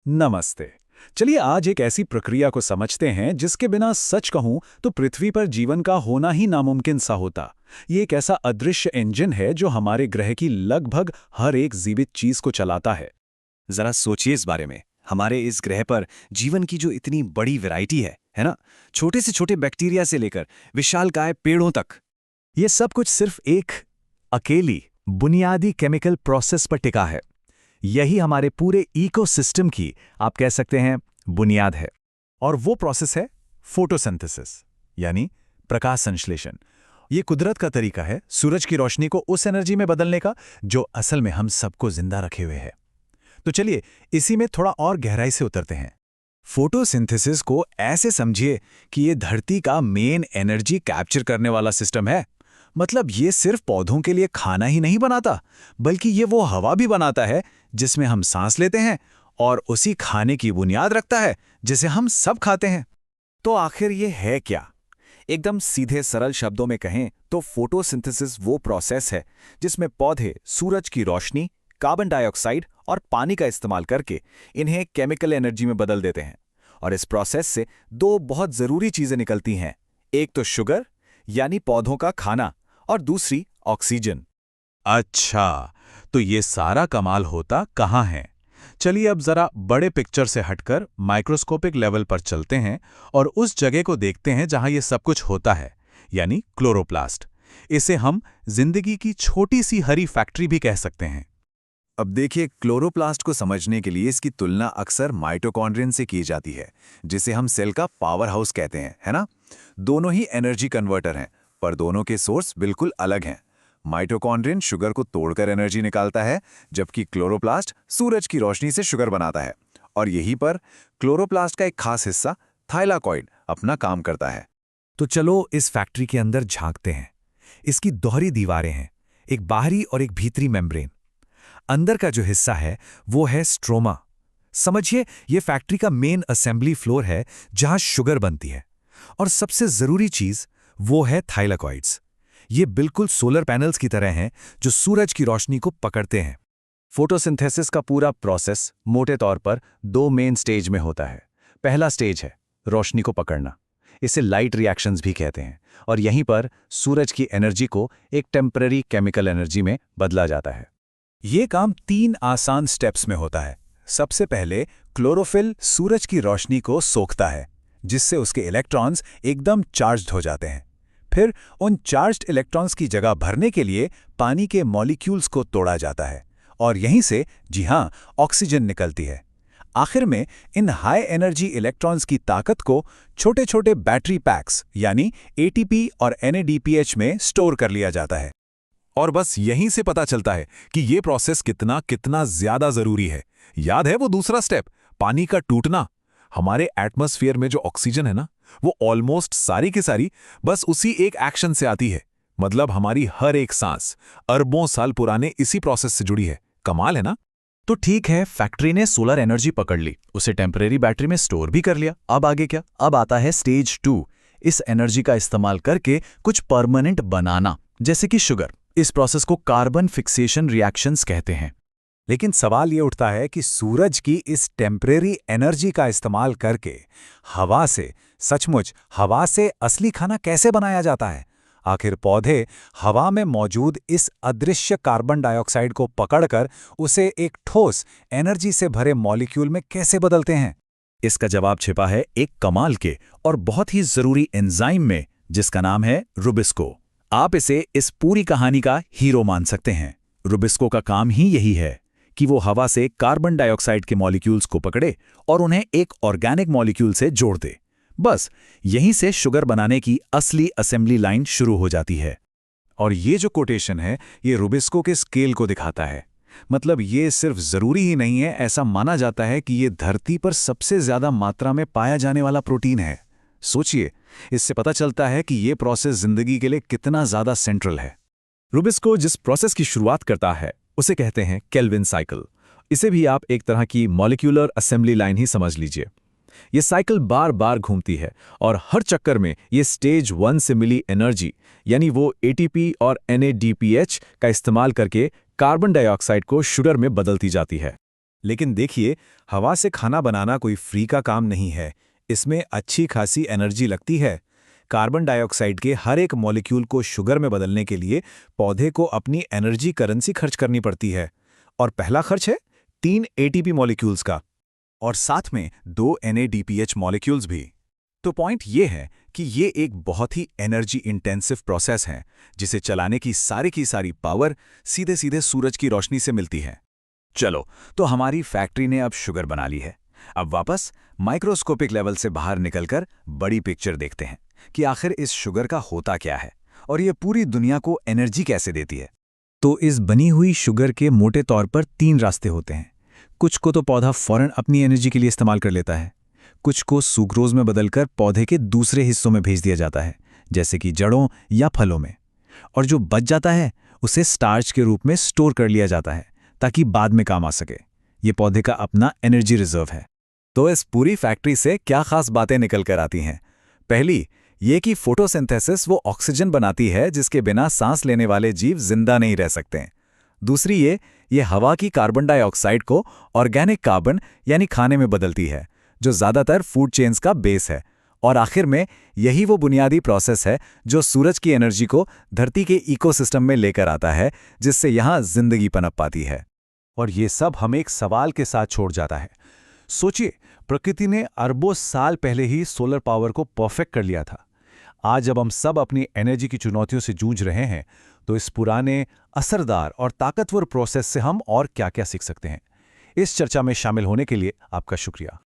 नमस्ते। चलिए आज एक ऐसी प्रक्रिया को समझते हैं जिसके बिना सच कहूं तो पृथ्वी पर जीवन का होना ही नामुमकिन सा होता। ये एक ऐसा अदृश्य इंजन है जो हमारे ग्रह की लगभग हर एक जीवित चीज को चलाता है। जरा सोचिए इस बारे में। हमारे इस ग्रह पर जीवन की जो इतनी बड़ी वैरायटी है ना? छोटे से छोटे बैक्टीरिया से लेकर विशालकाय पेड़ों तक। ये सब कुछ सिर्फ एक अकेली बुनियादी केमिकल प्रोसेस पर टिका है। यही हमारे पूरे इकोसिस्टम की आप कह सकते हैं बुनियाद है। और वो प्रोसेस है फोटोसिंथेसिस, यानी प्रकाश संश्लेषण। ये कुदरत का तरीका है सूरज की रोशनी को उस एनर्जी में बदलने का जो असल में हम सबको जिंदा रखे हुए है। तो चलिए इसी में थोड़ा और गहराई से उतरते हैं। फोटोसिंथेसिस को ऐसे समझिए कि ये धरती का मेन एनर्जी कैप्चर करने वाला सिस्टम है। मतलब ये सिर्फ पौधों के लिए खाना ही नहीं बनाता, बल्कि ये वो हवा भी बनाता है जिसमें हम सांस लेते हैं, और उसी खाने की बुनियाद रखता है जिसे हम सब खाते हैं। तो आखिर ये है क्या? एकदम सीधे सरल शब्दों में कहें तो फोटोसिंथेसिस वो प्रोसेस है जिसमें पौधे सूरज की रोशनी, कार्बन डाइऑक्साइड और पानी का इस्तेमाल करके इन्हें केमिकल एनर्जी में बदल देते हैं। और इस प्रोसेस से दो बहुत जरूरी चीजें निकलती हैं। एक तो शुगर यानी पौधों का खाना, और दूसरी ऑक्सीजन। अच्छा, तो ये सारा कमाल होता कहाँ है? चलिए अब जरा बड़े पिक्चर से हटकर माइक्रोस्कोपिक लेवल पर चलते हैं और उस जगह को देखते हैं जहां ये सब कुछ होता है, यानी क्लोरोप्लास्ट। इसे हम जिंदगी की छोटी सी हरी फैक्ट्री भी कह सकते हैं। अब देखिए, क्लोरोप्लास्ट को समझने के लिए इसकी तुलना अक्सर माइटोकॉन्ड्रियन से की जाती है, जिसे हम सेल का पावर हाउस कहते हैं, है ना? दोनों ही एनर्जी कन्वर्टर हैं, पर दोनों के सोर्स बिल्कुल अलग हैं। माइटोकॉन्ड्रियन शुगर को तोड़कर एनर्जी निकालता है, जबकि क्लोरोप्लास्ट सूरज की रोशनी से शुगर बनाता है। और यहीं पर क्लोरोप्लास्ट का एक खास हिस्सा थाइलाकॉइड अपना काम करता है। तो चलो इस फैक्ट्री के अंदर झांकते हैं। इसकी दोहरी दीवारें हैं, एक बाहरी और एक भीतरी मेम्ब्रेन। अंदर का जो हिस्सा है वो है स्ट्रोमा। समझिए ये फैक्ट्री का मेन असेंबली फ्लोर है जहां शुगर बनती है। और सबसे जरूरी चीज वो है थाइलाकॉइड्स। ये बिल्कुल सोलर पैनल्स की तरह हैं जो सूरज की रोशनी को पकड़ते हैं। फोटोसिंथेसिस का पूरा प्रोसेस मोटे तौर पर दो मेन स्टेज में होता है। पहला स्टेज है रोशनी को पकड़ना, इसे लाइट रिएक्शंस भी कहते हैं, और यहीं पर सूरज की एनर्जी को एक टेम्पररी केमिकल एनर्जी में बदला जाता है। ये काम 3 आसान स्टेप्स में होता है। सबसे पहले क्लोरोफिल सूरज की रोशनी को सोखता है, जिससे उसके इलेक्ट्रॉन्स एकदम चार्ज्ड हो जाते हैं। फिर उन चार्ज्ड इलेक्ट्रॉन्स की जगह भरने के लिए पानी के मॉलिक्यूल्स को तोड़ा जाता है, और यहीं से जी हाँ ऑक्सीजन निकलती है। आखिर में इन हाई एनर्जी इलेक्ट्रॉन्स की ताकत को छोटे छोटे बैटरी पैक्स यानी एटीपी और एनएडीपीएच में स्टोर कर लिया जाता है। और बस यहीं से पता चलता है कि ये प्रोसेस कितना कितना ज्यादा जरूरी है। याद है वो दूसरा स्टेप, पानी का टूटना? हमारे एटमॉस्फेयर में जो ऑक्सीजन है ना, वो ऑलमोस्ट सारी की सारी बस उसी एक एक्शन से आती है। मतलब हमारी हर एक सांस अरबों साल पुराने इसी प्रोसेस से जुड़ी है। कमाल है ना? तो ठीक है, फैक्ट्री ने सोलर एनर्जी पकड़ ली, उसे टेम्परेरी बैटरी में स्टोर भी कर लिया। अब आगे क्या? अब आता है स्टेज 2। इस एनर्जी का इस्तेमाल करके कुछ परमानेंट बनाना, जैसे कि शुगर। इस प्रोसेस को कार्बन फिक्सेशन रिएक्शंस कहते हैं। लेकिन सवाल ये उठता है कि सूरज की इस टेम्परेरी एनर्जी का इस्तेमाल करके सचमुच हवा से असली खाना कैसे बनाया जाता है? आखिर पौधे हवा में मौजूद इस अदृश्य कार्बन डाइऑक्साइड को पकड़कर उसे एक ठोस एनर्जी से भरे मॉलिक्यूल में कैसे बदलते हैं? इसका जवाब छिपा है एक कमाल के और बहुत ही जरूरी एंजाइम में, जिसका नाम है रुबिस्को। आप इसे इस पूरी कहानी का हीरो मान सकते हैं। रुबिस्को का काम ही यही है कि वो हवा से कार्बन डाइऑक्साइड के मॉलिक्यूल्स को पकड़े और उन्हें एक ऑर्गेनिक मॉलिक्यूल से जोड़ दे। बस यहीं से शुगर बनाने की असली असेंबली लाइन शुरू हो जाती है। और ये जो कोटेशन है, ये रुबिस्को के स्केल को दिखाता है। मतलब ये सिर्फ जरूरी ही नहीं है, ऐसा माना जाता है कि ये धरती पर सबसे ज्यादा मात्रा में पाया जाने वाला प्रोटीन है। सोचिए, इससे पता चलता है कि ये प्रोसेस जिंदगी के लिए कितना ज्यादा सेंट्रल है। रुबिस्को जिस प्रोसेस की शुरुआत करता है उसे कहते हैं केल्विन साइकिल। इसे भी आप एक तरह की मॉलिक्यूलर असेंबली लाइन ही समझ लीजिए। ये साइकिल बार बार घूमती है और हर चक्कर में ये स्टेज 1 से मिली एनर्जी यानी वो एटीपी और एनएडीपीएच का इस्तेमाल करके कार्बन डाइऑक्साइड को शुगर में बदलती जाती है। लेकिन देखिए, हवा से खाना बनाना कोई फ्री का काम नहीं है। इसमें अच्छी खासी एनर्जी लगती है। कार्बन डाइऑक्साइड के हर एक मॉलिक्यूल को शुगर में बदलने के लिए पौधे को अपनी एनर्जी करेंसी खर्च करनी पड़ती है। और पहला खर्च है 3 एटीपी मॉलिक्यूल्स का, और साथ में 2 NADPH मॉलिक्यूल्स भी। तो पॉइंट ये है कि ये एक बहुत ही एनर्जी इंटेंसिव प्रोसेस है, जिसे चलाने की सारी पावर सीधे सीधे सूरज की रोशनी से मिलती है। चलो, तो हमारी फैक्ट्री ने अब शुगर बना ली है। अब वापस माइक्रोस्कोपिक लेवल से बाहर निकलकर बड़ी पिक्चर देखते हैं कि आखिर इस शुगर का होता क्या है और ये पूरी दुनिया को एनर्जी कैसे देती है। तो इस बनी हुई शुगर के मोटे तौर पर 3 रास्ते होते हैं। कुछ को तो पौधा फौरन अपनी एनर्जी के लिए इस्तेमाल कर लेता है, कुछ को सुक्रोज में बदलकर पौधे के दूसरे हिस्सों में भेज दिया जाता है, जैसे कि जड़ों या फलों में, और जो बच जाता है उसे स्टार्च के रूप में स्टोर कर लिया जाता है ताकि बाद में काम आ सके। ये पौधे का अपना एनर्जी रिजर्व है। तो इस पूरी फैक्ट्री से क्या खास बातें निकल कर आती हैं? पहली, ये कि फोटोसिंथेसिस वो ऑक्सीजन बनाती है जिसके बिना सांस लेने वाले जीव जिंदा नहीं रह सकते। दूसरी, ये हवा की कार्बन डाइऑक्साइड को ऑर्गेनिक कार्बन यानी खाने में बदलती है, जो ज़्यादातर फूड चेन्स का बेस है। और आखिर में यही वो बुनियादी प्रोसेस है जो सूरज की एनर्जी को धरती के इकोसिस्टम में लेकर आता है, जिससे यहाँ जिंदगी पनप पाती है। और ये सब हमें एक सवाल के साथ छोड़ जाता है। सोचिए, प्रकृति ने अरबों साल पहले ही सोलर पावर को परफेक्ट कर लिया था। आज जब हम सब अपनी एनर्जी की चुनौतियों से जूझ रहे हैं, तो इस पुराने, असरदार और ताकतवर प्रोसेस से हम और क्या-क्या सीख सकते हैं? इस चर्चा में शामिल होने के लिए आपका शुक्रिया।